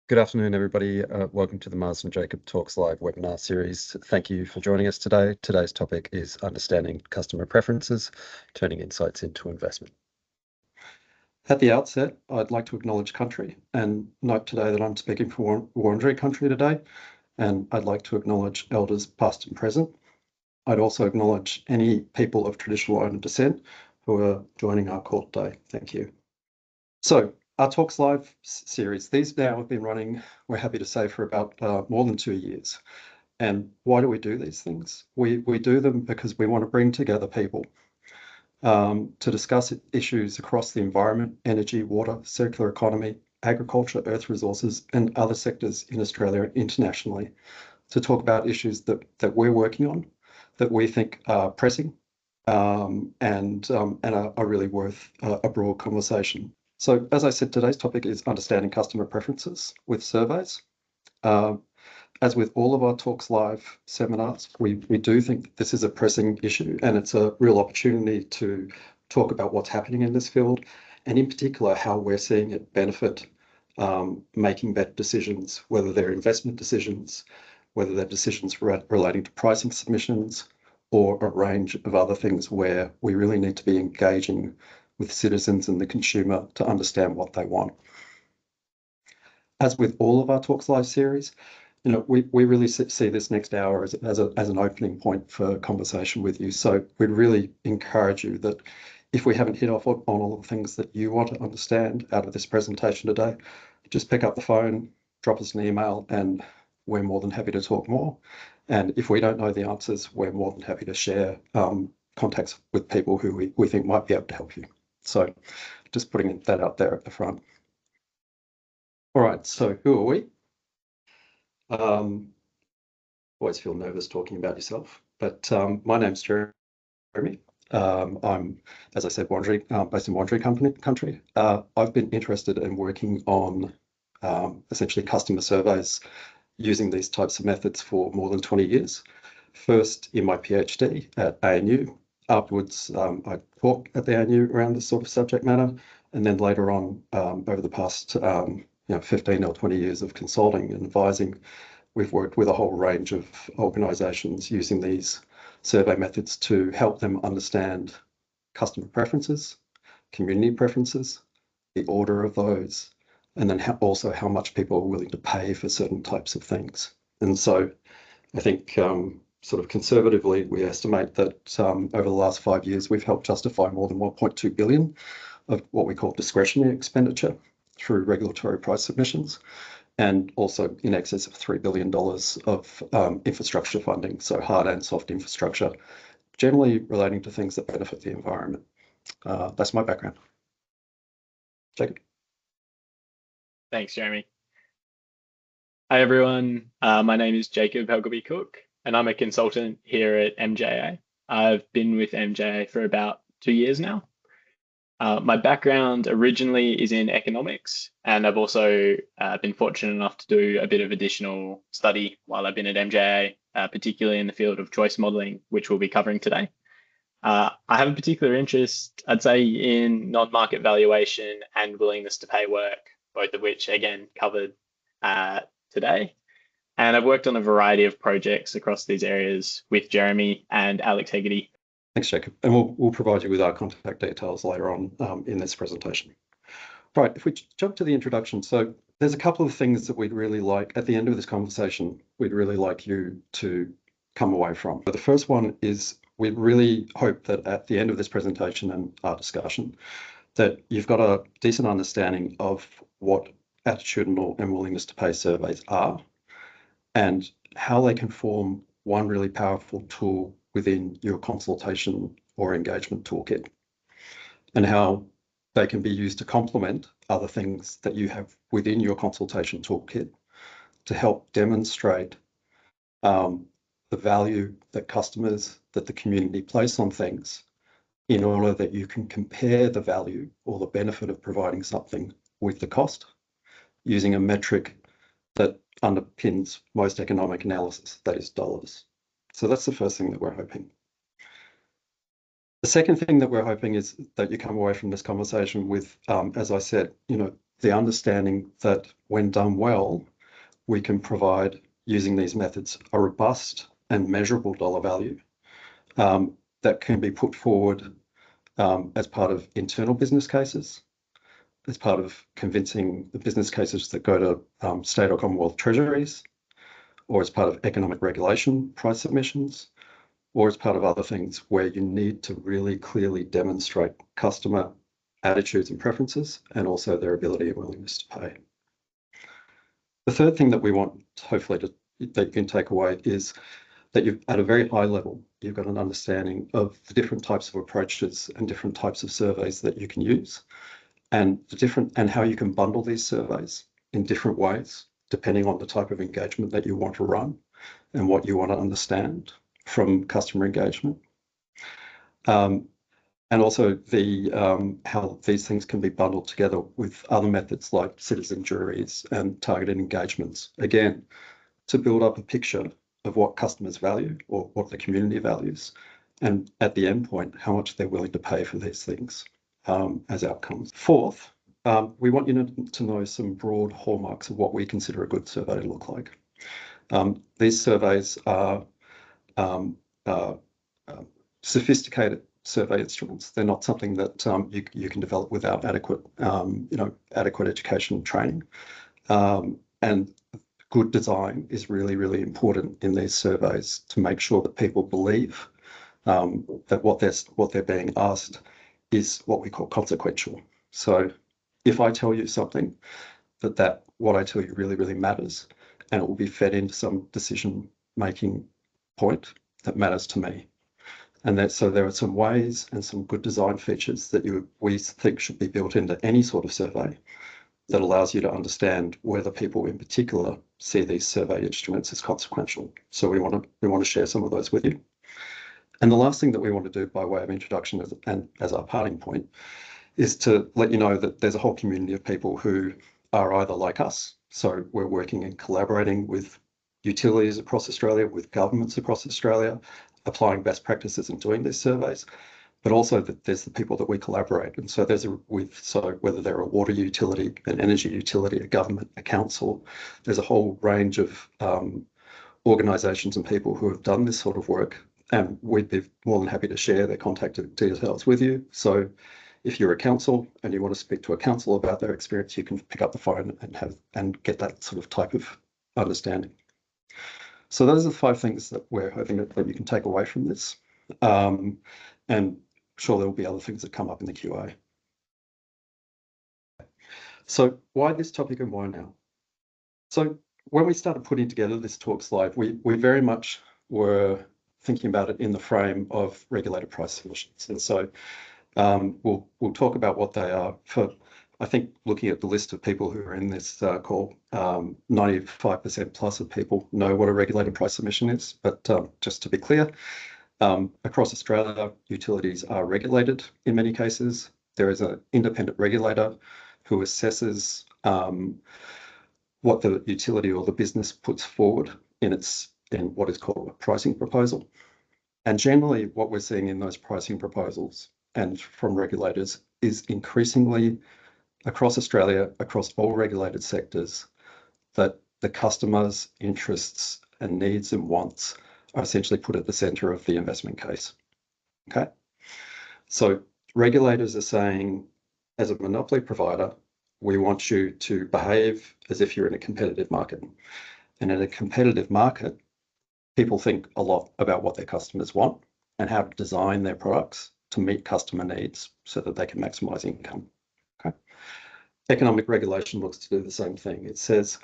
Good afternoon, everybody. Welcome to the Marsden Jacob Talks live webinar series. Thank you for joining us today. Today's topic is understanding customer preferences, turning insights into investment. At the outset, I'd like to acknowledge country and note today that I'm speaking for Wurundjeri country today, and I'd like to acknowledge elders past and present. I'd also acknowledge any people of traditional owner descent who are joining our call today. Thank you. So, our Talks Live series, these now have been running, we're happy to say, for about more than 2 years. And why do we do these things? We do them because we want to bring together people to discuss issues across the environment, energy, water, circular economy, agriculture, earth resources, and other sectors in Australia and internationally, to talk about issues that we're working on, that we think are pressing, and are really worth a broad conversation. So, as I said, today's topic is understanding customer preferences with surveys. As with all of our Talks Live seminars, we do think that this is a pressing issue, and it's a real opportunity to talk about what's happening in this field, and in particular, how we're seeing it benefit making better decisions, whether they're investment decisions, whether they're decisions relating to pricing submissions, or a range of other things where we really need to be engaging with citizens and the consumer to understand what they want. As with all of our Talks Live series, we really see this next hour as an opening point for conversation with you. So we'd really encourage you that if we haven't hit off on all of the things that you want to understand out of this presentation today, just pick up the phone, drop us an email, and we're more than happy to talk more. And if we don't know the answers, we're more than happy to share contacts with people who we think might be able to help you. So just putting that out there at the front. All right, so who are we? Always feel nervous talking about yourself, but my name's Jeremy. I'm, as I said, based in Wurundjeri country. I've been interested in working on essentially customer surveys using these types of methods for more than 20 years. First in my PhD at ANU. Afterwards, I taught at the ANU around this sort of subject matter, and then later on, over the past 15 or 20 years of consulting and advising, we've worked with a whole range of organisations using these survey methods to help them understand customer preferences, community preferences, the order of those, and then also how much people are willing to pay for certain types of things. And so I think sort of conservatively, we estimate that over the last 5 years, we've helped justify more than 1.2 billion of what we call discretionary expenditure through regulatory price submissions, and also in excess of $3 billion of infrastructure funding, so hard and soft infrastructure, generally relating to things that benefit the environment. That's my background. Jacob. Thanks, Jeremy. Hi, everyone. My name is Jacob Cook, and I'm a consultant here at MJA. I've been with MJA for about 2 years now. My background originally is in economics, and I've also been fortunate enough to do a bit of additional study while I've been at MJA, particularly in the field of choice modelling, which we'll be covering today. I have a particular interest, I'd say, in non-market valuation and willingness to pay work, both of which, again, covered today. And I've worked on a variety of projects across these areas with Jeremy and Alex Hegarty. Thanks, Jacob. And we'll provide you with our contact details later on in this presentation. Right, if we jump to the introduction, so there's a couple of things that we'd really like, at the end of this conversation, we'd really like you to come away from. But the first one is we really hope that at the end of this presentation and our discussion, that you've got a decent understanding of what attitudinal and willingness to pay surveys are, and how they can form one really powerful tool within your consultation or engagement toolkit, and how they can be used to complement other things that you have within your consultation toolkit to help demonstrate the value that customers, that the community place on things, in order that you can compare the value or the benefit of providing something with the cost using a metric that underpins most economic analysis, that is dollars. So that's the first thing that we're hoping. The second thing that we're hoping is that you come away from this conversation with, as I said, the understanding that when done well, we can provide, using these methods, a robust and measurable dollar value that can be put forward as part of internal business cases, as part of convincing the business cases that go to state or Commonwealth treasuries, or as part of economic regulation price submissions, or as part of other things where you need to really clearly demonstrate customer attitudes and preferences, and also their ability and willingness to pay. The third thing that we want, hopefully, that you can take away is that you've, at a very high level, you've got an understanding of the different types of approaches and different types of surveys that you can use, and how you can bundle these surveys in different ways, depending on the type of engagement that you want to run and what you want to understand from customer engagement. And also how these things can be bundled together with other methods like citizen juries and targeted engagements, again, to build up a picture of what customers value or what the community values, and at the end point, how much they're willing to pay for these things as outcomes. Fourth, we want you to know some broad hallmarks of what we consider a good survey to look like. These surveys are sophisticated survey instruments. They're not something that you can develop without adequate education and training. And good design is really, really important in these surveys to make sure that people believe that what they're being asked is what we call consequential. So if I tell you something, that what I tell you really, really matters, and it will be fed into some decision-making point that matters to me. And so there are some ways and some good design features that we think should be built into any sort of survey that allows you to understand whether people in particular see these survey instruments as consequential. So we want to share some of those with you. And the last thing that we want to do by way of introduction and as our parting point is to let you know that there's a whole community of people who are either like us, so we're working and collaborating with utilities across Australia, with governments across Australia, applying best practices and doing these surveys, but also that there's the people that we collaborate. And so whether they're a water utility, an energy utility, a government, a council, there's a whole range of organisations and people who have done this sort of work, and we'd be more than happy to share their contact details with you. So if you're a council and you want to speak to a council about their experience, you can pick up the phone and get that sort of type of understanding. So those are the 5 things that we're hoping that you can take away from this. And I'm sure there will be other things that come up in the QA. So why this topic and why now? So when we started putting together this talk slide, we very much were thinking about it in the frame of regulated price submissions. And so we'll talk about what they are. For, I think, looking at the list of people who are in this call, 95% plus of people know what a regulated price submission is. But just to be clear, across Australia, utilities are regulated in many cases. There is an independent regulator who assesses what the utility or the business puts forward in what is called a pricing proposal. And generally, what we're seeing in those pricing proposals and from regulators is increasingly across Australia, across all regulated sectors, that the customer's interests and needs and wants are essentially put at the centre of the investment case. Okay, so regulators are saying, as a monopoly provider, we want you to behave as if you're in a competitive market. And in a competitive market, people think a lot about what their customers want and how to design their products to meet customer needs so that they can maximise income. Okay. Economic regulation looks to do the same thing. It says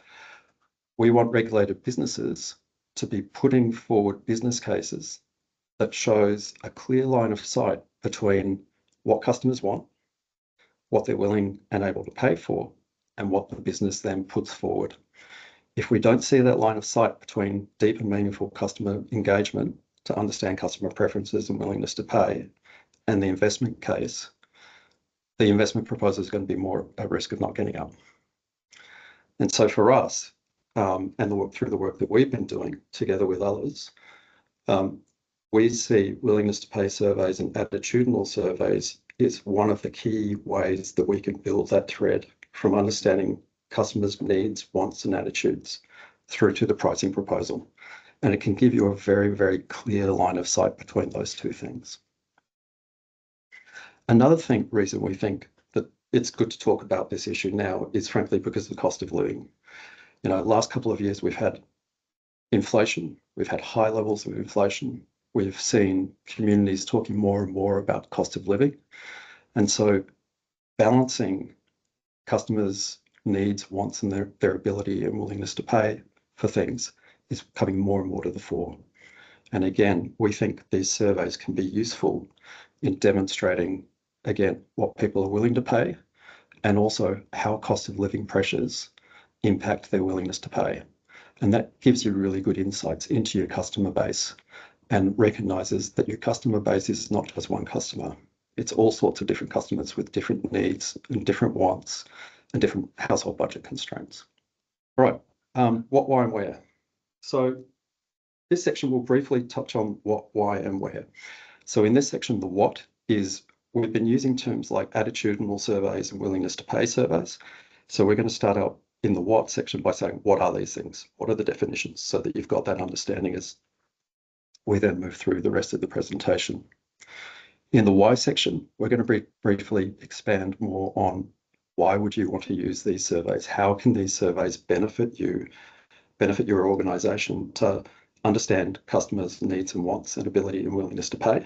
we want regulated businesses to be putting forward business cases that shows a clear line of sight between what customers want, what they're willing and able to pay for, and what the business then puts forward. If we don't see that line of sight between deep and meaningful customer engagement to understand customer preferences and willingness to pay and the investment case, the investment proposal is going to be more at risk of not getting up. And so for us, and through the work that we've been doing together with others, we see willingness to pay surveys and attitudinal surveys is one of the key ways that we can build that thread from understanding customers' needs, wants, and attitudes through to the pricing proposal. And it can give you a very, very clear line of sight between those two things. Another reason we think that it's good to talk about this issue now is frankly because of the cost of living. Last couple of years we've had inflation, we've had high levels of inflation. We've seen communities talking more and more about cost of living. And so balancing customers' needs, wants, and their ability and willingness to pay for things is coming more and more to the fore. And again, we think these surveys can be useful in demonstrating, again, what people are willing to pay and also how cost of living pressures impact their willingness to pay. And that gives you really good insights into your customer base and recognizes that your customer base is not just one customer. It's all sorts of different customers with different needs and different wants and different household budget constraints. All right, what, why, and where. So this section will briefly touch on what, why, and where. So in this section, the what is, we've been using terms like attitudinal surveys and willingness to pay surveys. So we're going to start out in the what section by saying, what are these things? What are the definitions? So that you've got that understanding as we then move through the rest of the presentation. In the why section, we're going to briefly expand more on why would you want to use these surveys? How can these surveys benefit you, benefit your organization to understand customers' needs and wants and ability and willingness to pay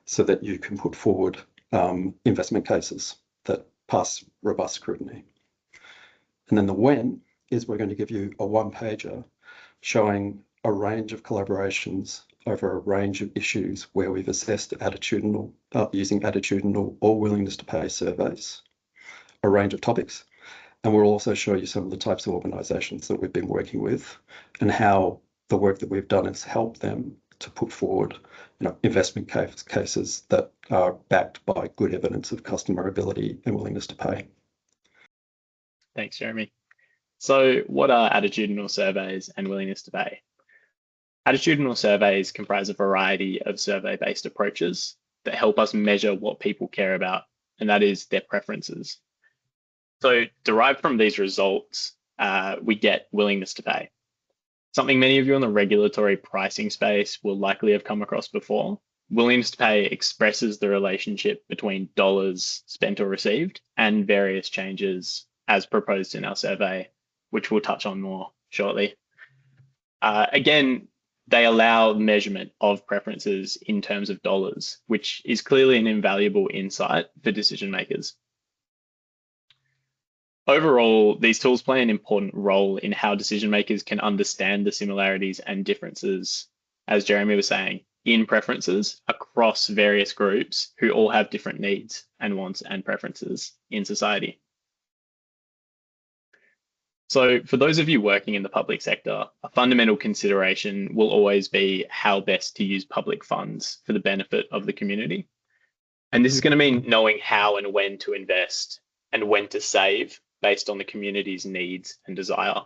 so that you can put forward investment cases that pass robust scrutiny. And then the when is we're going to give you a one-pager showing a range of collaborations over a range of issues where we've assessed attitudinal, using attitudinal or willingness to pay surveys, a range of topics. And we'll also show you some of the types of organizations that we've been working with and how the work that we've done has helped them to put forward investment cases that are backed by good evidence of customer ability and willingness to pay. Thanks, Jeremy. So what are attitudinal surveys and willingness to pay? Attitudinal surveys comprise a variety of survey-based approaches that help us measure what people care about, and that is their preferences. So derived from these results, we get willingness to pay. Something many of you in the regulatory pricing space will likely have come across before. Willingness to pay expresses the relationship between dollars spent or received and various changes as proposed in our survey, which we'll touch on more shortly. Again, they allow measurement of preferences in terms of dollars, which is clearly an invaluable insight for decision makers. Overall, these tools play an important role in how decision makers can understand the similarities and differences, as Jeremy was saying, in preferences across various groups who all have different needs and wants and preferences in society. So for those of you working in the public sector, a fundamental consideration will always be how best to use public funds for the benefit of the community. And this is going to mean knowing how and when to invest and when to save based on the community's needs and desire.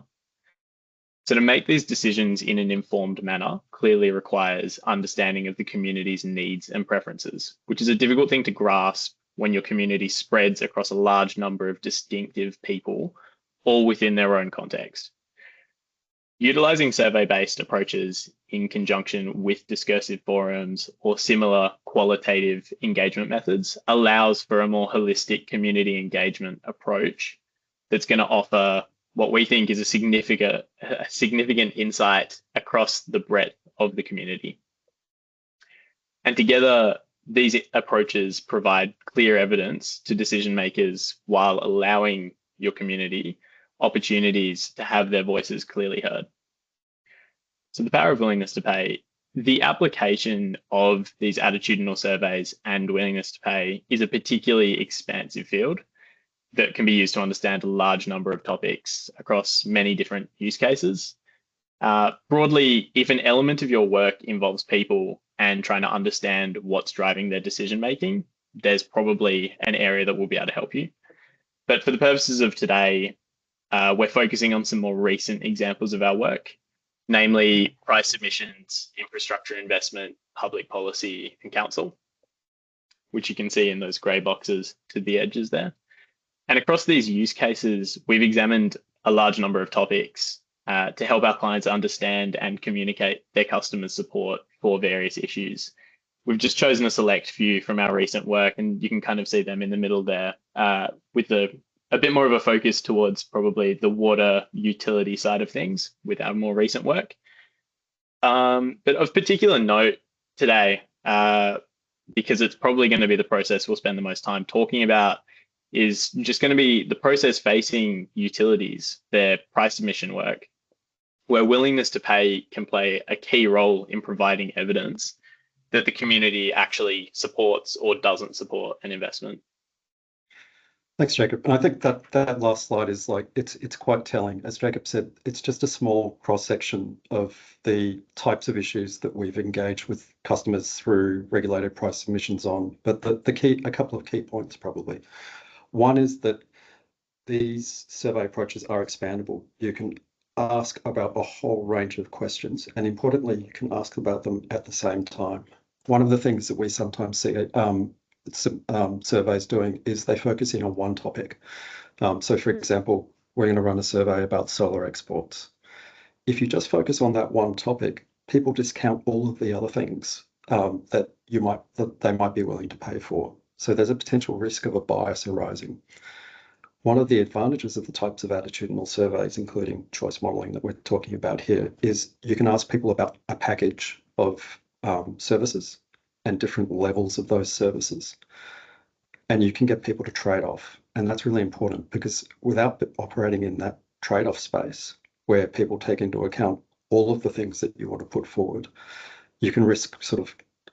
So to make these decisions in an informed manner clearly requires understanding of the community's needs and preferences, which is a difficult thing to grasp when your community spreads across a large number of distinctive people, all within their own context. Utilizing survey-based approaches in conjunction with discursive forums or similar qualitative engagement methods allows for a more holistic community engagement approach that's going to offer what we think is a significant insight across the breadth of the community. And together, these approaches provide clear evidence to decision makers while allowing your community opportunities to have their voices clearly heard. So the power of willingness to pay, the application of these attitudinal surveys and willingness to pay is a particularly expansive field that can be used to understand a large number of topics across many different use cases. Broadly, if an element of your work involves people and trying to understand what's driving their decision-making, there's probably an area that will be able to help you. But for the purposes of today, we're focusing on some more recent examples of our work, namely price submissions, infrastructure investment, public policy, and council, which you can see in those grey boxes to the edges there. And across these use cases, we've examined a large number of topics to help our clients understand and communicate their customers' support for various issues. We've just chosen a select few from our recent work, and you can kind of see them in the middle there with a bit more of a focus towards probably the water utility side of things with our more recent work. But of particular note today, because it's probably going to be the process we'll spend the most time talking about, is just going to be the process facing utilities, their price submission work, where willingness to pay can play a key role in providing evidence that the community actually supports or doesn't support an investment. Thanks, Jacob. And I think that last slide is it's quite telling. As Jacob said, it's just a small cross-section of the types of issues that we've engaged with customers through regulated price submissions on. But a couple of key points probably. One is that these survey approaches are expandable. You can ask about a whole range of questions, and importantly, you can ask about them at the same time. One of the things that we sometimes see surveys doing is they focus in on one topic. So for example, we're going to run a survey about solar exports. If you just focus on that one topic, people discount all of the other things that they might be willing to pay for. So there's a potential risk of a bias arising. One of the advantages of the types of attitudinal surveys, including choice modeling that we're talking about here, is you can ask people about a package of services and different levels of those services. And you can get people to trade off. And that's really important because without operating in that trade-off space where people take into account all of the things that you want to put forward, you can risk sort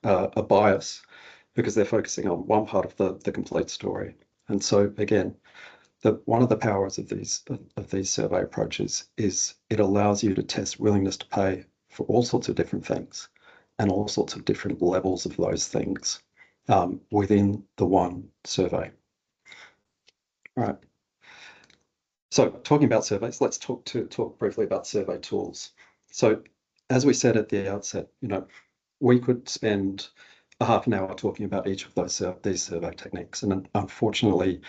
of a bias because they're focusing on one part of the complete story. And so again, one of the powers of these survey approaches is it allows you to test willingness to pay for all sorts of different things and all sorts of different levels of those things within the one survey. All right. So talking about surveys, let's talk briefly about survey tools. So as we said at the outset, we could spend a half an hour talking about each of these survey techniques, and unfortunately,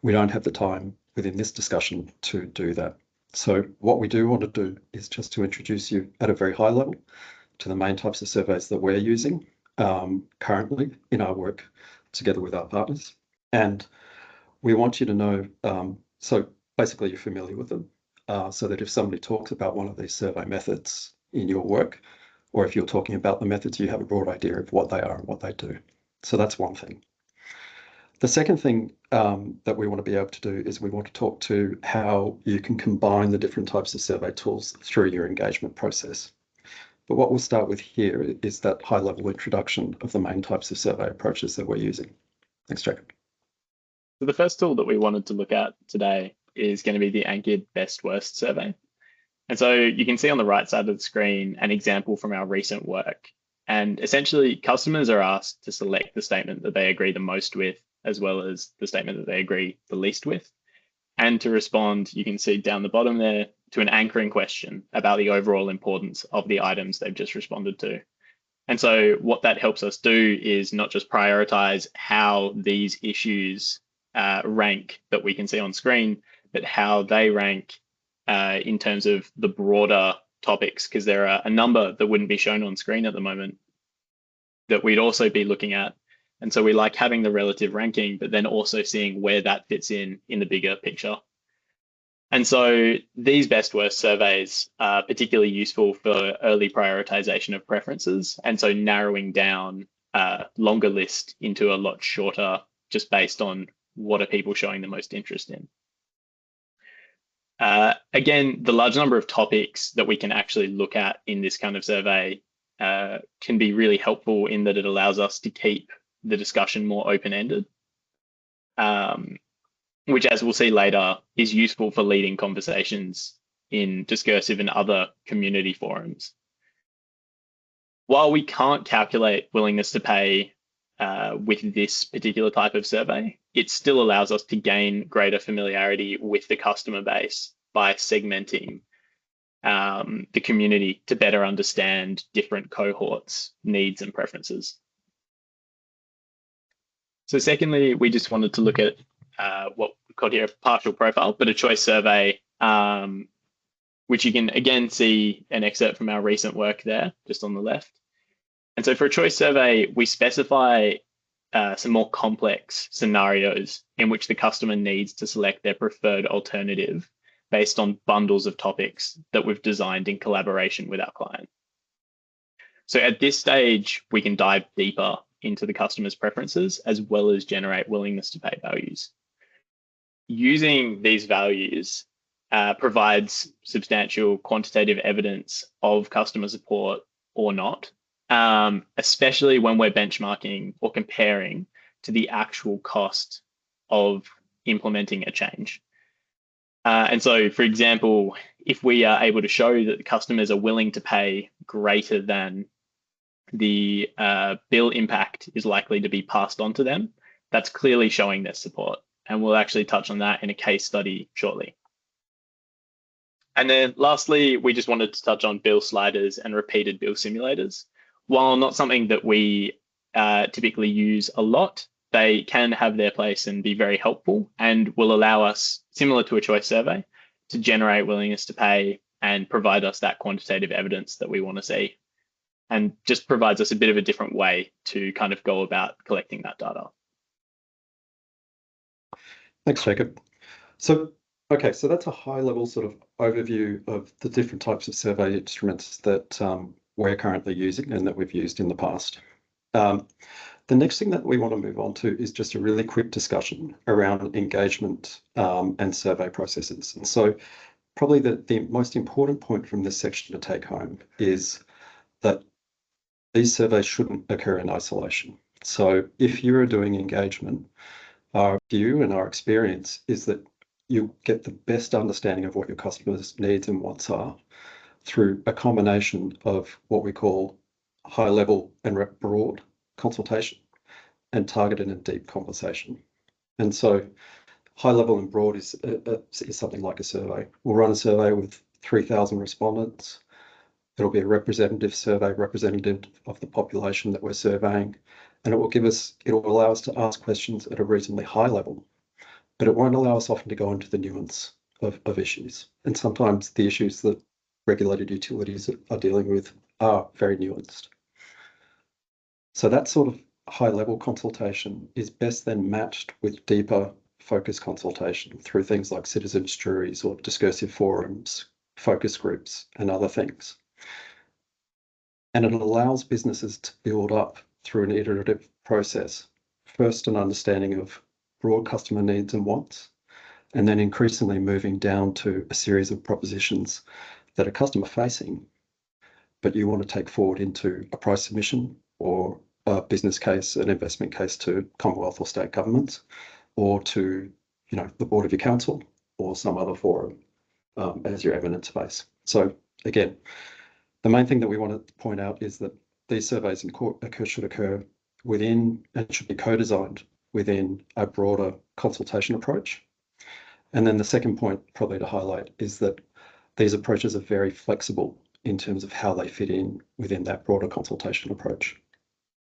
we don't have the time within this discussion to do that. So what we do want to do is just to introduce you at a very high level to the main types of surveys that we're using currently in our work together with our partners. And we want you to know, so basically you're familiar with them, so that if somebody talks about one of these survey methods in your work, or if you're talking about the methods, you have a broad idea of what they are and what they do. So that's one thing. The second thing that we want to be able to do is we want to talk to how you can combine the different types of survey tools through your engagement process. But what we'll start with here is that high-level introduction of the main types of survey approaches that we're using. Thanks, Jacob. So the first tool that we wanted to look at today is going to be the anchored best-worst survey. And so you can see on the right side of the screen an example from our recent work. And essentially, customers are asked to select the statement that they agree the most with, as well as the statement that they agree the least with. And to respond, you can see down the bottom there to an anchoring question about the overall importance of the items they've just responded to. And so what that helps us do is not just prioritize how these issues rank that we can see on screen, but how they rank in terms of the broader topics, because there are a number that wouldn't be shown on screen at the moment that we'd also be looking at. And so we like having the relative ranking, but then also seeing where that fits in the bigger picture. And so these best worst surveys are particularly useful for early prioritization of preferences. And so narrowing down a longer list into a lot shorter, just based on what are people showing the most interest in. Again, the large number of topics that we can actually look at in this kind of survey can be really helpful in that it allows us to keep the discussion more open-ended, which, as we'll see later, is useful for leading conversations in discursive and other community forums. While we can't calculate willingness to pay with this particular type of survey, it still allows us to gain greater familiarity with the customer base by segmenting the community to better understand different cohorts' needs and preferences. So secondly, we just wanted to look at what we called here a partial profile, but a choice survey, which you can again see an excerpt from our recent work there, just on the left. And so for a choice survey, we specify some more complex scenarios in which the customer needs to select their preferred alternative based on bundles of topics that we've designed in collaboration with our client. So at this stage, we can dive deeper into the customer's preferences as well as generate willingness to pay values. Using these values provides substantial quantitative evidence of customer support or not, especially when we're benchmarking or comparing to the actual cost of implementing a change. And so, for example, if we are able to show that the customers are willing to pay greater than the bill impact is likely to be passed on to them, that's clearly showing their support. And we'll actually touch on that in a case study shortly. And then lastly, we just wanted to touch on bill sliders and repeated bill simulators. While not something that we typically use a lot, they can have their place and be very helpful and will allow us, similar to a choice survey, to generate willingness to pay and provide us that quantitative evidence that we want to see, and just provides us a bit of a different way to kind of go about collecting that data. Thanks, Jacob. So, okay, so that's a high-level sort of overview of the different types of survey instruments that we're currently using and that we've used in the past. The next thing that we want to move on to is just a really quick discussion around engagement and survey processes. And so probably the most important point from this section to take home is that these surveys shouldn't occur in isolation. So if you're doing engagement, our view and our experience is that you get the best understanding of what your customers' needs and wants are through a combination of what we call high level and broad consultation and targeted and deep conversation. And so high level and broad is something like a survey. We'll run a survey with 3,000 respondents. It'll be a representative survey, representative of the population that we're surveying, and it will allow us to ask questions at a reasonably high level, but it won't allow us often to go into the nuance of issues. And sometimes the issues that regulated utilities are dealing with are very nuanced. So that sort of high-level consultation is best then matched with deeper focus consultation through things like citizens' juries or discursive forums, focus groups, and other things. And it allows businesses to build up through an iterative process, first an understanding of broad customer needs and wants, and then increasingly moving down to a series of propositions that are customer facing, but you want to take forward into a price submission or a business case, an investment case to Commonwealth or state governments, or to the board of your council or some other forum as your evidence base. So again, the main thing that we want to point out is that these surveys should occur within and should be co-designed within a broader consultation approach. And then the second point probably to highlight is that these approaches are very flexible in terms of how they fit in within that broader consultation approach.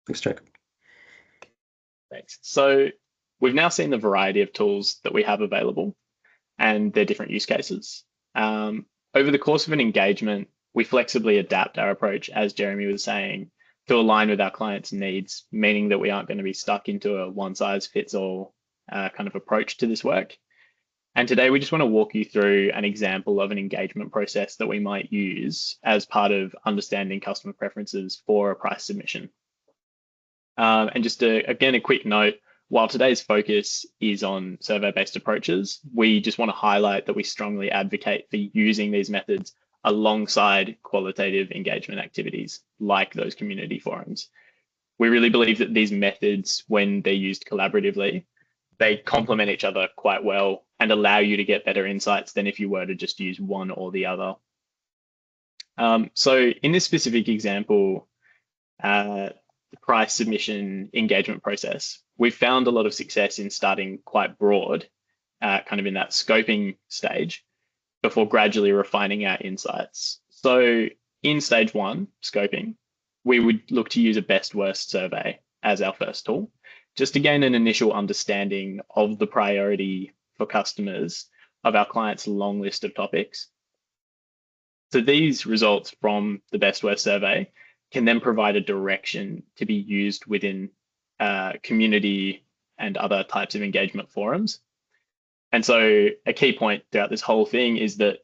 Thanks, Jacob. Thanks. So we've now seen the variety of tools that we have available and their different use cases. Over the course of an engagement, we flexibly adapt our approach, as Jeremy was saying, to align with our clients' needs, meaning that we aren't going to be stuck into a one-size-fits-all kind of approach to this work. And today we just want to walk you through an example of an engagement process that we might use as part of understanding customer preferences for a price submission. And just again, a quick note, while today's focus is on survey-based approaches, we just want to highlight that we strongly advocate for using these methods alongside qualitative engagement activities like those community forums. We really believe that these methods, when they're used collaboratively, they complement each other quite well and allow you to get better insights than if you were to just use one or the other. So in this specific example, the price submission engagement process, we've found a lot of success in starting quite broad, kind of in that scoping stage, before gradually refining our insights. So in stage one, scoping, we would look to use a best worst survey as our first tool, just to gain an initial understanding of the priority for customers of our clients' long list of topics. So these results from the Best Worst survey can then provide a direction to be used within community and other types of engagement forums. And so a key point throughout this whole thing is that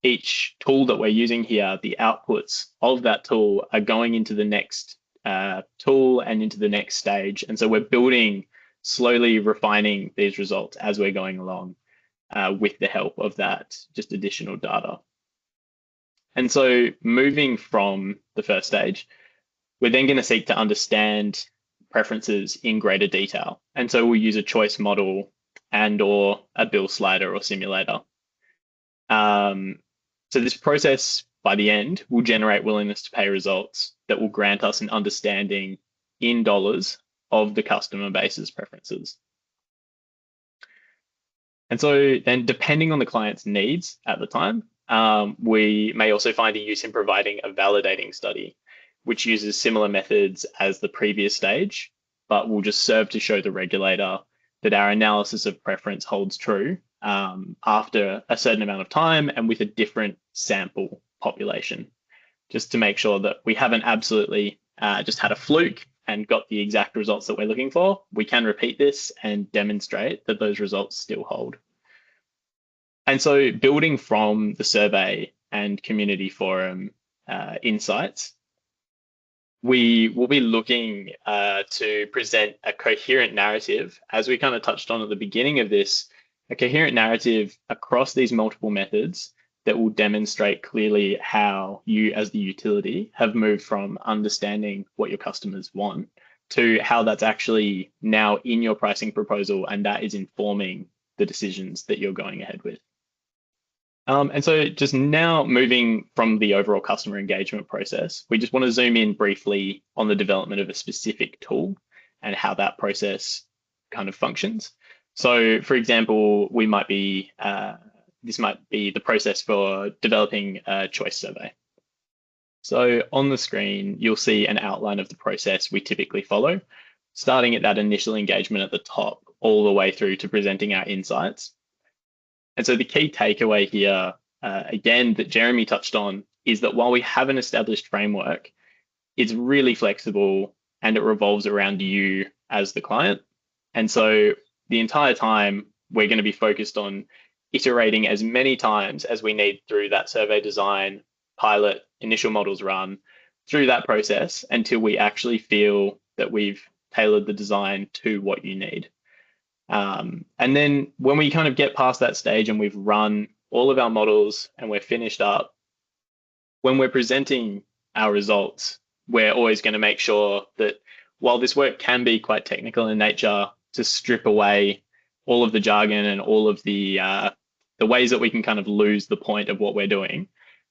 each tool that we're using here, the outputs of that tool are going into the next tool and into the next stage. And so we're building, slowly refining these results as we're going along with the help of that just additional data. And so moving from the first stage, we're then going to seek to understand preferences in greater detail. And so we'll use a choice model and or a bill slider or simulator. So this process by the end will generate willingness to pay results that will grant us an understanding in dollars of the customer base's preferences. And so then depending on the client's needs at the time, we may also find a use in providing a validating study, which uses similar methods as the previous stage, but will just serve to show the regulator that our analysis of preference holds true after a certain amount of time and with a different sample population, just to make sure that we haven't absolutely just had a fluke and got the exact results that we're looking for. We can repeat this and demonstrate that those results still hold. And so building from the survey and community forum insights, we will be looking to present a coherent narrative, as we kind of touched on at the beginning of this, a coherent narrative across these multiple methods that will demonstrate clearly how you as the utility have moved from understanding what your customers want to how that's actually now in your pricing proposal, and that is informing the decisions that you're going ahead with. And so just now moving from the overall customer engagement process, we just want to zoom in briefly on the development of a specific tool and how that process kind of functions. So for example, we might be, this might be the process for developing a choice survey. So on the screen, you'll see an outline of the process we typically follow, starting at that initial engagement at the top, all the way through to presenting our insights. And so the key takeaway here, again, that Jeremy touched on, is that while we have an established framework, it's really flexible and it revolves around you as the client. And so the entire time, we're going to be focused on iterating as many times as we need through that survey design, pilot, initial models run, through that process until we actually feel that we've tailored the design to what you need. And then when we kind of get past that stage and we've run all of our models and we're finished up, when we're presenting our results, we're always going to make sure that while this work can be quite technical in nature, to strip away all of the jargon and all of the ways that we can kind of lose the point of what we're doing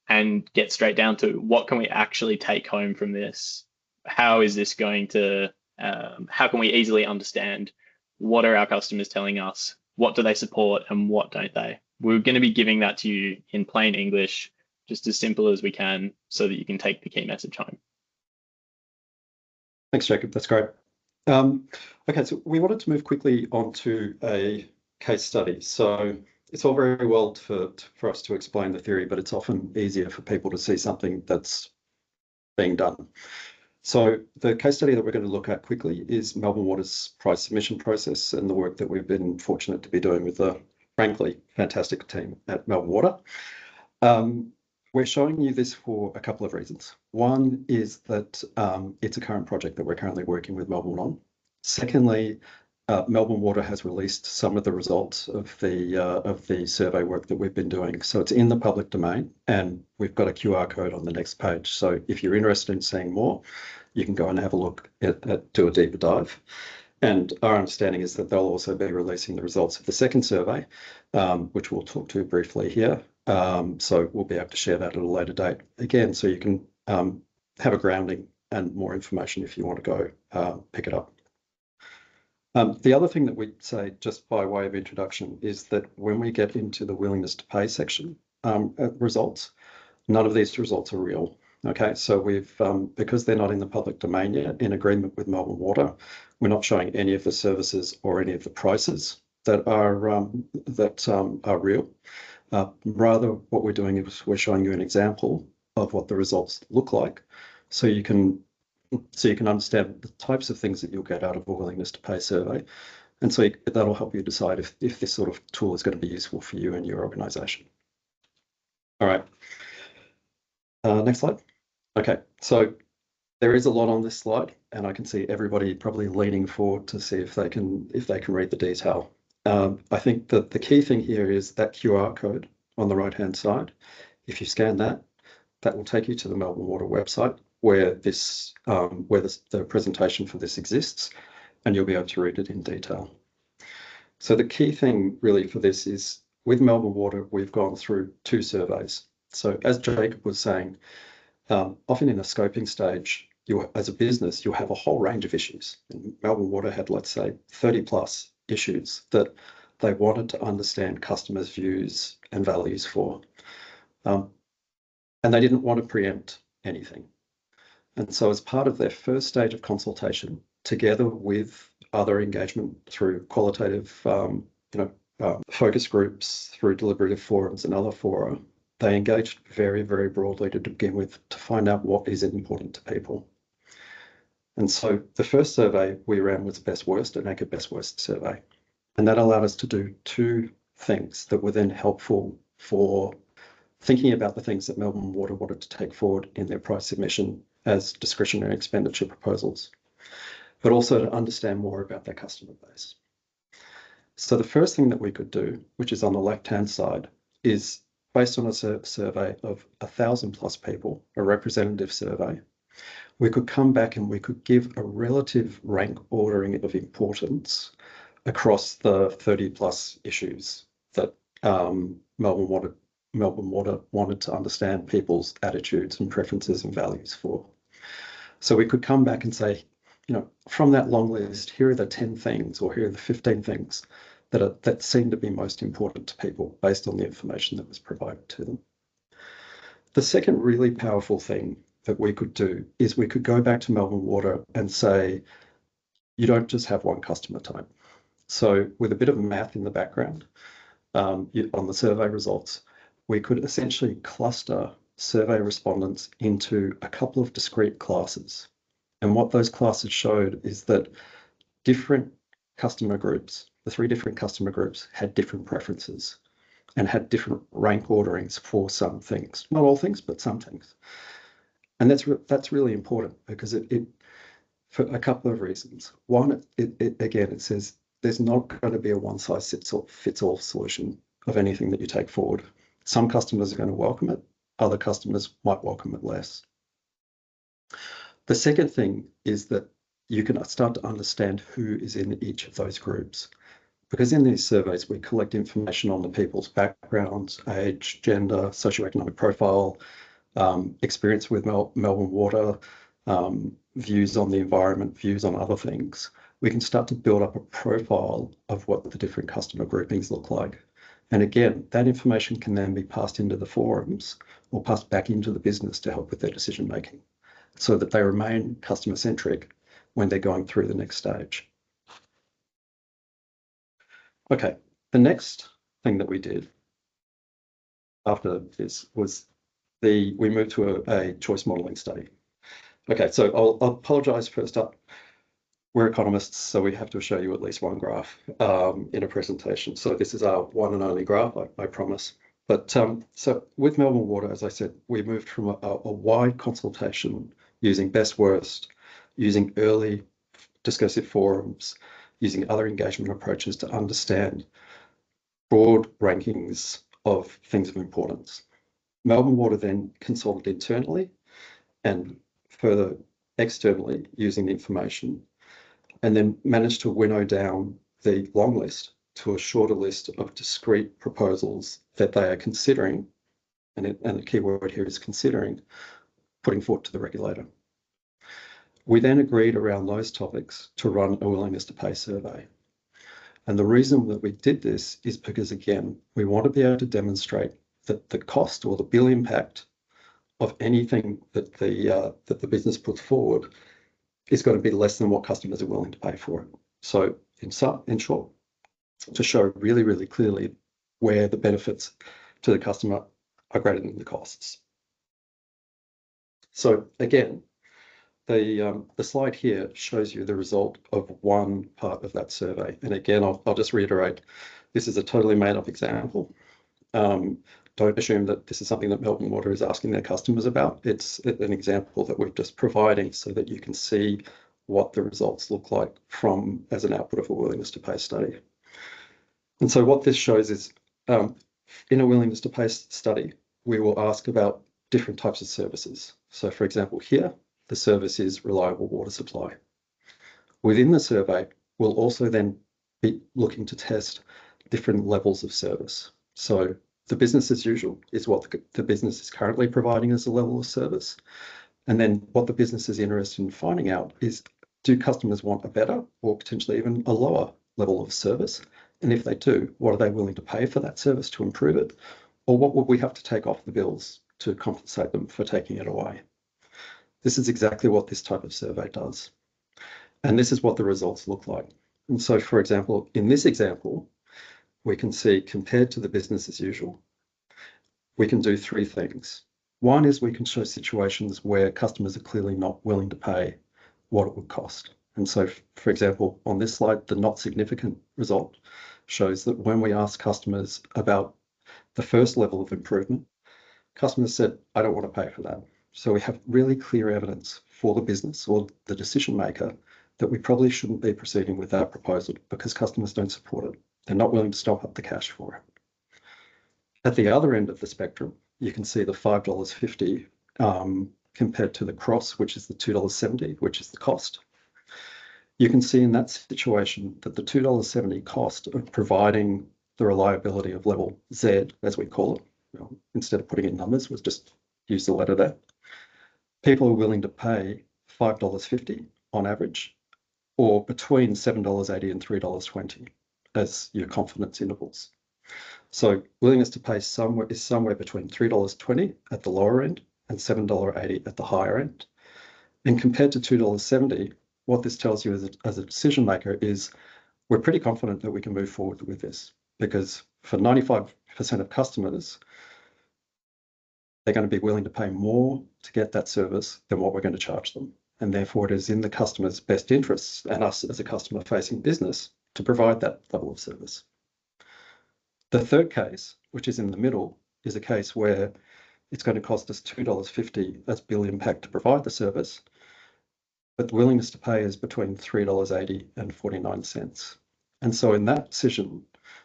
and get straight down to what can we actually take home from this? How is this going to, how can we easily understand what are our customers telling us? What do they support and what don't they? We're going to be giving that to you in plain English, just as simple as we can, so that you can take the key message home. Thanks, Jacob. That's great. Okay, so we wanted to move quickly on to a case study. So it's all very well for us to explain the theory, but it's often easier for people to see something that's being done. So the case study that we're going to look at quickly is Melbourne Water's price submission process and the work that we've been fortunate to be doing with the, frankly, fantastic team at Melbourne Water. We're showing you this for a couple of reasons. One is that it's a current project that we're currently working with Melbourne on. Secondly, Melbourne Water has released some of the results of the survey work that we've been doing. So it's in the public domain, and we've got a QR code on the next page. So if you're interested in seeing more, you can go and have a look do a deeper dive. And our understanding is that they'll also be releasing the results of the second survey, which we'll talk to briefly here. So we'll be able to share that at a later date again, so you can have a grounding and more information if you want to go pick it up. The other thing that we say, just by way of introduction, is that when we get into the willingness to pay section results, none of these results are real. Okay, so we've, because they're not in the public domain yet, in agreement with Melbourne Water, we're not showing any of the services or any of the prices. that are real. Rather, what we're doing is we're showing you an example of what the results look like, so you can understand the types of things that you'll get out of a willingness to pay survey, and so that'll help you decide if this sort of tool is going to be useful for you and your organisation. All right. Next slide. Okay, so there is a lot on this slide, and I can see everybody probably leaning forward to see if they can read the detail. I think that the key thing here is that QR code on the right-hand side. If you scan that, that will take you to the Melbourne Water website where the presentation for this exists, and you'll be able to read it in detail. So the key thing really for this is, with Melbourne Water, we've gone through 2 surveys. So as Jacob was saying, often in a scoping stage, as a business, you'll have a whole range of issues. And Melbourne Water had, let's say, 30 plus issues that they wanted to understand customers' views and values for. And they didn't want to preempt anything. And so as part of their first stage of consultation, together with other engagement through qualitative focus groups, through deliberative forums and other fora, they engaged very, very broadly to begin with to find out what is important to people. And so the first survey we ran was best worst, a naked best worst survey. And that allowed us to do 2 things that were then helpful for thinking about the things that Melbourne Water wanted to take forward in their price submission as discretionary expenditure proposals, but also to understand more about their customer base. So the first thing that we could do, which is on the left-hand side, is based on a survey of 1,000 plus people, a representative survey, we could come back and we could give a relative rank ordering of importance across the 30 plus issues that Melbourne Water wanted to understand people's attitudes and preferences and values for. So we could come back and say, from that long list, here are the 10 things, or here are the 15 things that seem to be most important to people based on the information that was provided to them. The second really powerful thing that we could do is we could go back to Melbourne Water and say, you don't just have one customer type. So with a bit of math in the background on the survey results, we could essentially cluster survey respondents into a couple of discrete classes. And what those classes showed is that different customer groups, the 3 different customer groups, had different preferences and had different rank orderings for some things. Not all things, but some things. And that's really important because it for a couple of reasons. One, it says there's not going to be a one-size-fits-all solution of anything that you take forward. Some customers are going to welcome it, other customers might welcome it less. The second thing is that you can start to understand who is in each of those groups. Because in these surveys, we collect information on the people's backgrounds, age, gender, socioeconomic profile, experience with Melbourne Water, views on the environment, views on other things. We can start to build up a profile of what the different customer groupings look like. And again, that information can then be passed into the forums or passed back into the business to help with their decision making, so that they remain customer centric when they're going through the next stage. Okay, the next thing that we did after this was we moved to a choice modelling study. Okay, so I'll apologise first up. We're economists, so we have to show you at least one graph in a presentation. So this is our one and only graph, I promise. But so with Melbourne Water, as I said, we moved from a wide consultation using best worst, using early discursive forums, using other engagement approaches to understand broad rankings of things of importance. Melbourne Water then consulted internally and further externally using the information, and then managed to winnow down the long list to a shorter list of discrete proposals that they are considering, and the key word here is considering, putting forward to the regulator. We then agreed around those topics to run a willingness to pay survey. And the reason that we did this is because, again, we want to be able to demonstrate that the cost or the bill impact of anything that the business puts forward is going to be less than what customers are willing to pay for it. So in short, to show really, really clearly where the benefits to the customer are greater than the costs. So again, the slide here shows you the result of one part of that survey. And again, I'll just reiterate, this is a totally made up example. Don't assume that this is something that Melbourne Water is asking their customers about. It's an example that we're just providing so that you can see what the results look like from as an output of a willingness to pay study. And so what this shows is in a willingness to pay study, we will ask about different types of services. So for example, here, the service is reliable water supply. Within the survey, we'll also then be looking to test different levels of service. So the business as usual is what the business is currently providing as a level of service. And then what the business is interested in finding out is, do customers want a better or potentially even a lower level of service? And if they do, what are they willing to pay for that service to improve it? Or what would we have to take off the bills to compensate them for taking it away? This is exactly what this type of survey does. And this is what the results look like. And so, for example, in this example, we can see compared to the business as usual, we can do three things. One is we can show situations where customers are clearly not willing to pay what it would cost. And so, for example, on this slide, the not significant result shows that when we ask customers about the first level of improvement, customers said, I don't want to pay for that. So we have really clear evidence for the business or the decision maker that we probably shouldn't be proceeding with that proposal because customers don't support it. They're not willing to stomp up the cash for it. At the other end of the spectrum, you can see the $5.50 compared to the cross, which is the $2.70, which is the cost. You can see in that situation that the $2.70 cost of providing the reliability of level Z, as we call it, instead of putting in numbers, was just use the letter there. People are willing to pay $5.50 on average, or between $7.80 and $3.20 as your confidence intervals. So willingness to pay is somewhere between $3.20 at the lower end and $7.80 at the higher end. And compared to $2.70, what this tells you as a decision maker is we're pretty confident that we can move forward with this, because for 95% of customers, they're going to be willing to pay more to get that service than what we're going to charge them. And therefore, it is in the customer's best interests and us as a customer-facing business to provide that level of service. The third case, which is in the middle, is a case where it's going to cost us $2.50 as bill impact to provide the service, but the willingness to pay is between $3.80 and 49 cents. And so in that decision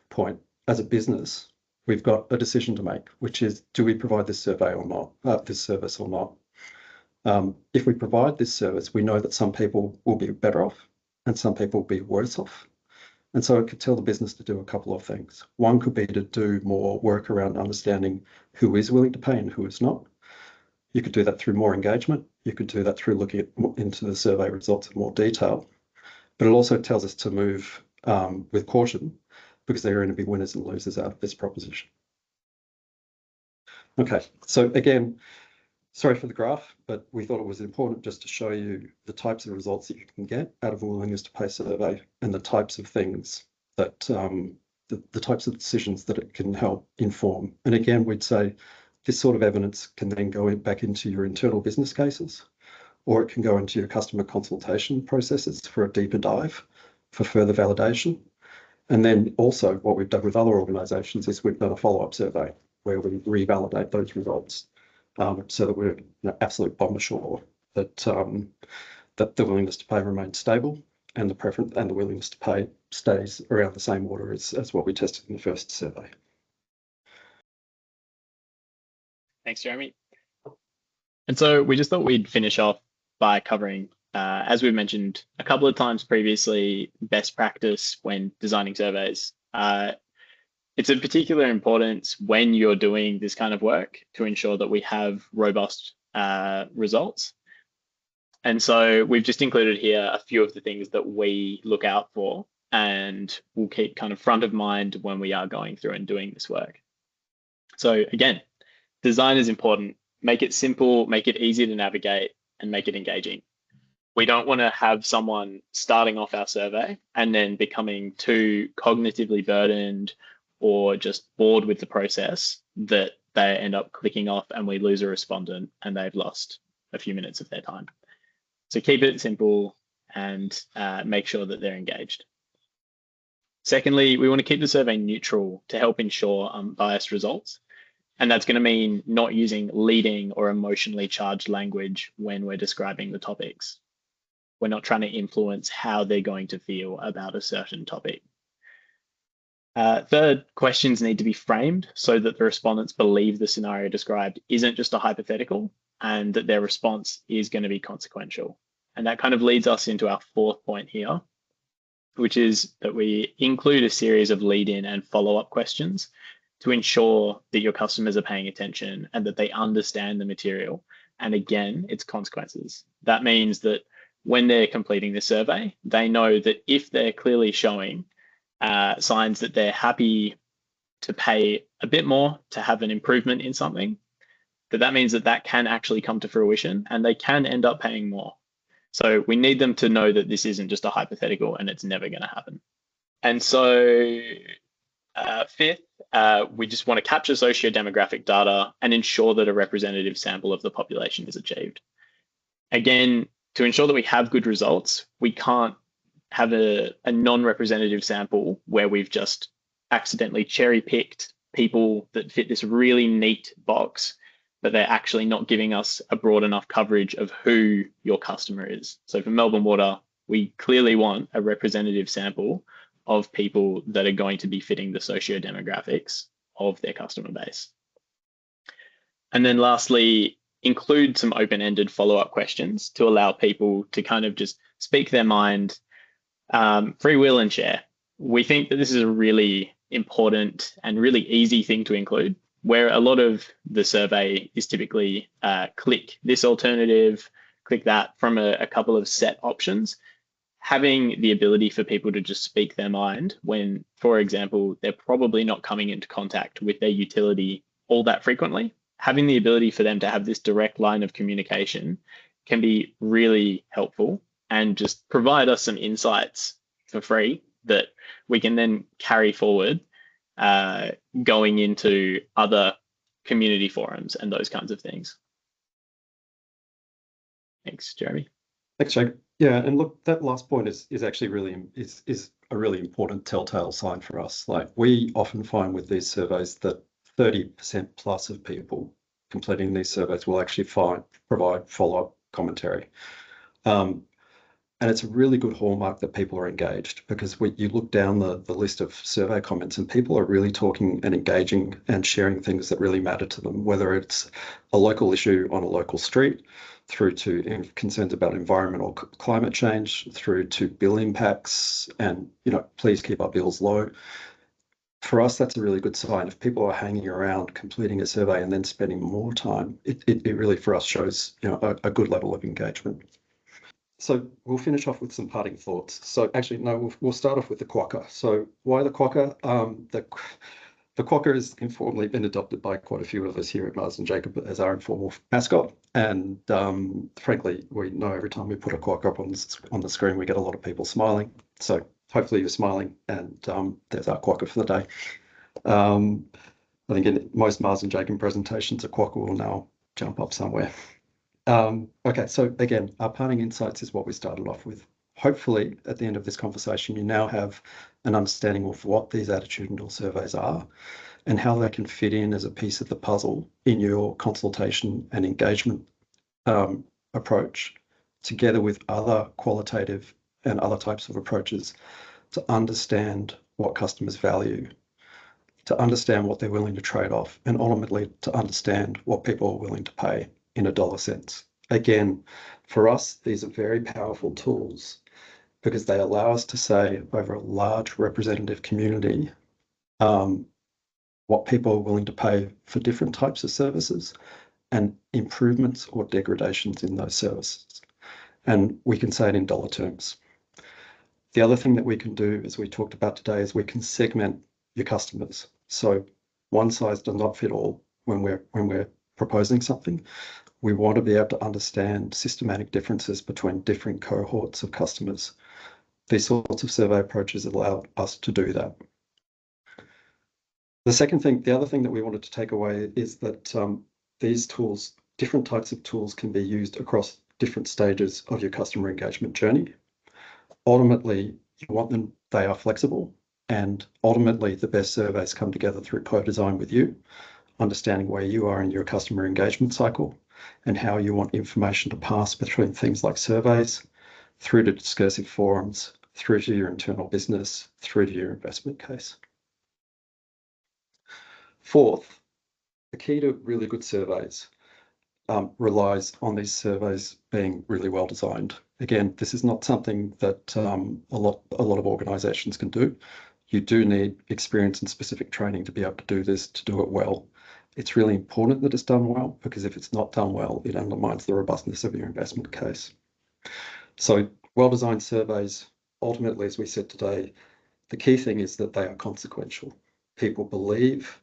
point, as a business, we've got a decision to make, which is, do we provide this survey or not, this service or not? If we provide this service, we know that some people will be better off and some people will be worse off. And so it could tell the business to do a couple of things. One could be to do more work around understanding who is willing to pay and who is not. You could do that through more engagement. You could do that through looking into the survey results in more detail. But it also tells us to move with caution, because there are going to be winners and losers out of this proposition. Okay, so again, sorry for the graph, but we thought it was important just to show you the types of results that you can get out of a willingness to pay survey and the types of things that, the types of decisions that it can help inform. And again, we'd say this sort of evidence can then go back into your internal business cases, or it can go into your customer consultation processes for a deeper dive for further validation. And then also what we've done with other organisations is we've done a follow-up survey where we revalidate those results so that we're absolute bomb ashore that that the willingness to pay remains stable and the preference and the willingness to pay stays around the same order as what we tested in the first survey. Thanks, Jeremy. And so we just thought we'd finish off by covering, as we've mentioned a couple of times previously, best practice when designing surveys. It's of particular importance when you're doing this kind of work to ensure that we have robust results. And so we've just included here a few of the things that we look out for and we'll keep kind of front of mind when we are going through and doing this work. So again, design is important. Make it simple, make it easy to navigate, and make it engaging. We don't want to have someone starting off our survey and then becoming too cognitively burdened or just bored with the process that they end up clicking off and we lose a respondent and they've lost a few minutes of their time. So keep it simple and make sure that they're engaged. Secondly, we want to keep the survey neutral to help ensure unbiased results. And that's going to mean not using leading or emotionally charged language when we're describing the topics. We're not trying to influence how they're going to feel about a certain topic. Third, questions need to be framed so that the respondents believe the scenario described isn't just a hypothetical and that their response is going to be consequential. And that kind of leads us into our fourth point here, which is that we include a series of lead-in and follow-up questions to ensure that your customers are paying attention and that they understand the material. And again, its consequences. That means that when they're completing the survey, they know that if they're clearly showing signs that they're happy to pay a bit more to have an improvement in something, that means that that can actually come to fruition and they can end up paying more. So we need them to know that this isn't just a hypothetical and it's never going to happen. And so fifth, we just want to capture socio-demographic data and ensure that a representative sample of the population is achieved. Again, to ensure that we have good results, we can't have a non-representative sample where we've just accidentally cherry-picked people that fit this really neat box, but they're actually not giving us a broad enough coverage of who your customer is. So for Melbourne Water, we clearly want a representative sample of people that are going to be fitting the socio-demographics of their customer base. And then lastly, include some open-ended follow-up questions to allow people to kind of just speak their mind, free will and share. We think that this is a really important and really easy thing to include, where a lot of the survey is typically click this alternative, click that from a couple of set options. Having the ability for people to just speak their mind when, for example, they're probably not coming into contact with their utility all that frequently, having the ability for them to have this direct line of communication can be really helpful and just provide us some insights for free that we can then carry forward going into other community forums and those kinds of things. Thanks, Jeremy. Thanks, Jake. Yeah, and look, that last point is actually really is a really important telltale sign for us. Like, we often find with these surveys that 30% plus of people completing these surveys will actually provide follow-up commentary. And it's a really good hallmark that people are engaged, because you look down the list of survey comments and people are really talking and engaging and sharing things that really matter to them, whether it's a local issue on a local street, through to concerns about environmental climate change, through to bill impacts and, please keep our bills low. For us, that's a really good sign. If people are hanging around, completing a survey and then spending more time, it really, for us, shows, a good level of engagement. So we'll finish off with some parting thoughts. So actually, no, we'll start off with the quokka. So why the quokka? The quokka has informally been adopted by quite a few of us here at Marsden Jacob as our informal mascot. And frankly, we know every time we put a quokka up on the screen, we get a lot of people smiling. So hopefully you're smiling, and there's our quokka for the day. I think in most Marsden Jacob presentations, a quokka will now jump up somewhere. Okay, so again, our parting insights is what we started off with. Hopefully, at the end of this conversation, you now have an understanding of what these attitudinal surveys are and how they can fit in as a piece of the puzzle in your consultation and engagement approach, together with other qualitative and other types of approaches to understand what customers value, to understand what they're willing to trade off, and ultimately to understand what people are willing to pay in a dollar sense. Again, for us, these are very powerful tools because they allow us to say over a large representative community what people are willing to pay for different types of services and improvements or degradations in those services. And we can say it in dollar terms. The other thing that we can do, as we talked about today, is we can segment your customers. So one size does not fit all when we're proposing something. We want to be able to understand systematic differences between different cohorts of customers. These sorts of survey approaches allow us to do that. The other thing that we wanted to take away is that these tools, different types of tools, can be used across different stages of your customer engagement journey. Ultimately, you want them, they are flexible, and ultimately the best surveys come together through co-design with you, understanding where you are in your customer engagement cycle and how you want information to pass between things like surveys, through to discursive forums, through to your internal business, through to your investment case. Fourth, the key to really good surveys relies on these surveys being really well designed. Again, this is not something that a lot of organizations can do. You do need experience and specific training to be able to do this, to do it well. It's really important that it's done well, because if it's not done well, it undermines the robustness of your investment case. So well-designed surveys, ultimately, as we said today, the key thing is that they are consequential. People believe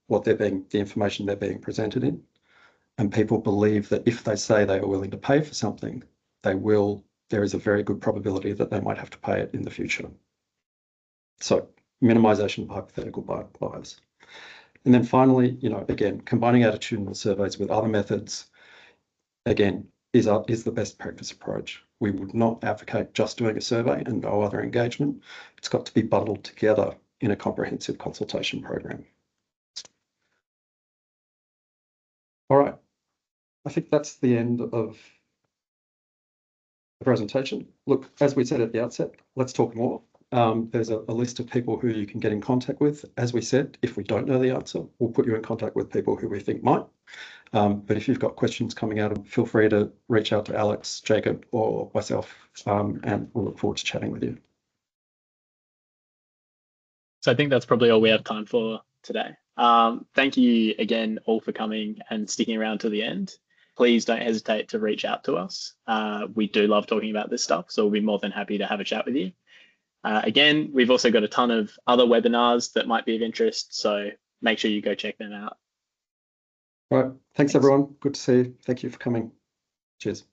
the information they're being presented in, and people believe that if they say they are willing to pay for something, there is a very good probability that they might have to pay it in the future. So minimization of hypothetical bias. And then finally, again, combining attitudinal surveys with other methods, again, is the best practice approach. We would not advocate just doing a survey and no other engagement. It's got to be bundled together in a comprehensive consultation program. All right, I think that's the end of the presentation. Look, as we said at the outset, let's talk more. There's a list of people who you can get in contact with. As we said, if we don't know the answer, we'll put you in contact with people who we think might. But if you've got questions coming out, feel free to reach out to Alex, Jacob, or myself, and we'll look forward to chatting with you. So I think that's probably all we have time for today. Thank you again all for coming and sticking around to the end. Please don't hesitate to reach out to us. We do love talking about this stuff, so we'll be more than happy to have a chat with you. Again, we've also got a ton of other webinars that might be of interest, so make sure you go check them out. All right, thanks everyone. Good to see you. Thank you for coming. Cheers.